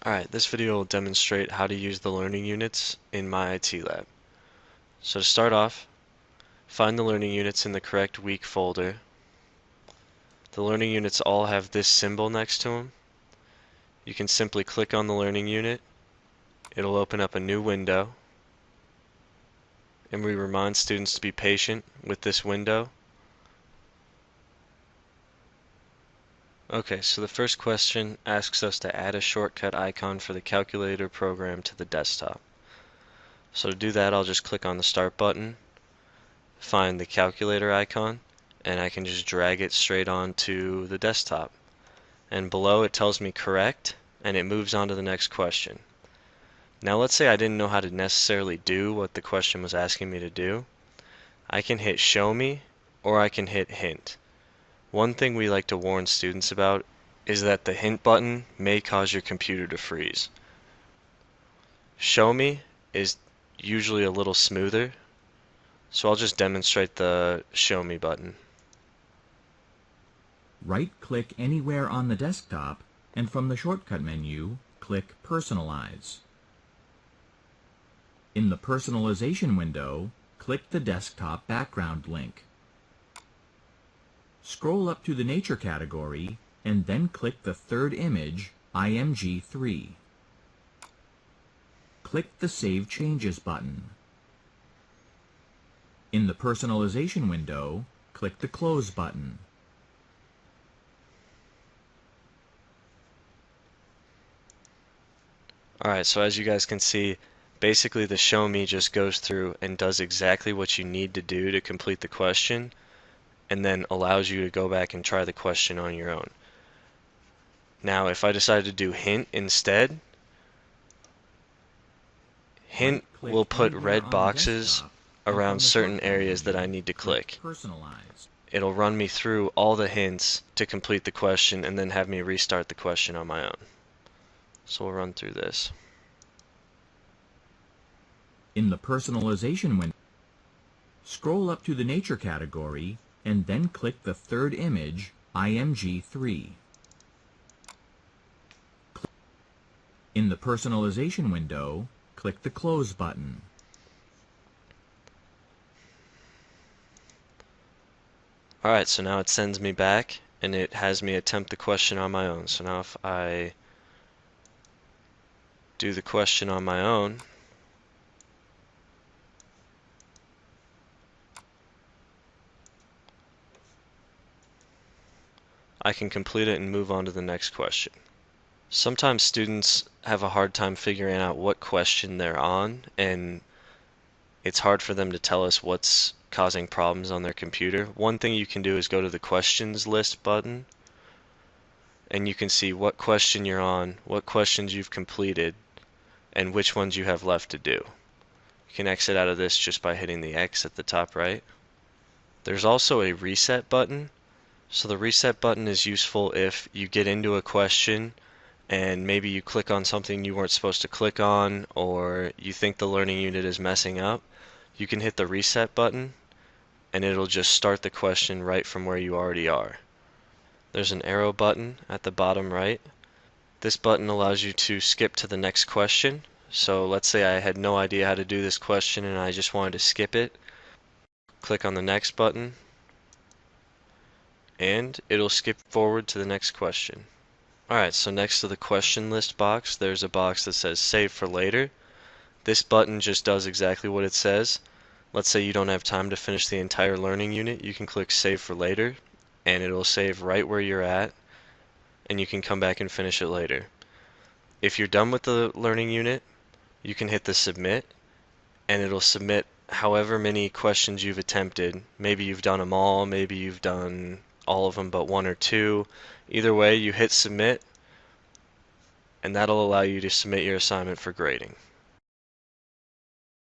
Alright, this video will demonstrate how to use the learning units in MyITLab. So to start off, find the learning units in the correct week folder. The learning units all have this symbol next to them. You can simply click on the learning unit. It'll open up a new window. And we remind students to be patient with this window. Okay, so the first question asks us to add a shortcut icon for the calculator program to the desktop. So to do that, I'll just click on the Start button, find the calculator icon, and I can just drag it straight onto the desktop. And below it tells me correct, and it moves on to the next question. Now let's say I didn't know how to necessarily do what the question was asking me to do. I can hit Show Me, or I can hit Hint. One thing we like to warn students about is that the hint button may cause your computer to freeze. Show Me is usually a little smoother, so I'll just demonstrate the Show Me button. Right-click anywhere on the desktop, and from the shortcut menu, click Personalize. In the Personalization window, click the desktop background link. Scroll up to the Nature category, and then click the third image, IMG3. Click the Save Changes button. In the Personalization window, click the Close button. Alright, so as you guys can see, basically the Show Me just goes through and does exactly what you need to do to complete the question, and then allows you to go back and try the question on your own. Now, if I decided to do Hint instead, Hint will put red boxes around certain areas that I need to click. It'll run me through all the hints to complete the question and then have me restart the question on my own. So we'll run through this. In the Personalization window, scroll up to the Nature category, and then click the third image, IMG3. In the Personalization window, click the Close button. Alright, so now it sends me back, and it has me attempt the question on my own. So now if I do the question on my own, I can complete it and move on to the next question. Sometimes students have a hard time figuring out what question they're on, and it's hard for them to tell us what's causing problems on their computer. One thing you can do is go to the questions list button, and you can see what question you're on, what questions you've completed, and which ones you have left to do. You can exit out of this just by hitting the X at the top right. There's also a reset button. So the reset button is useful if you get into a question and maybe you click on something you weren't supposed to click on, or you think the learning unit is messing up. You can hit the reset button and it'll just start the question right from where you already are. There's an arrow button at the bottom right. This button allows you to skip to the next question. So let's say I had no idea how to do this question and I just wanted to skip it. Click on the next button and it'll skip forward to the next question. Alright, so next to the question list box, there's a box that says Save for Later. This button just does exactly what it says. Let's say you don't have time to finish the entire learning unit, you can click Save for Later, and it'll save right where you're at, and you can come back and finish it later. If you're done with the learning unit, you can hit the Submit, and it'll submit however many questions you've attempted. Maybe you've done them all, maybe you've done all of them but one or two. Either way, you hit Submit, and that'll allow you to submit your assignment for grading.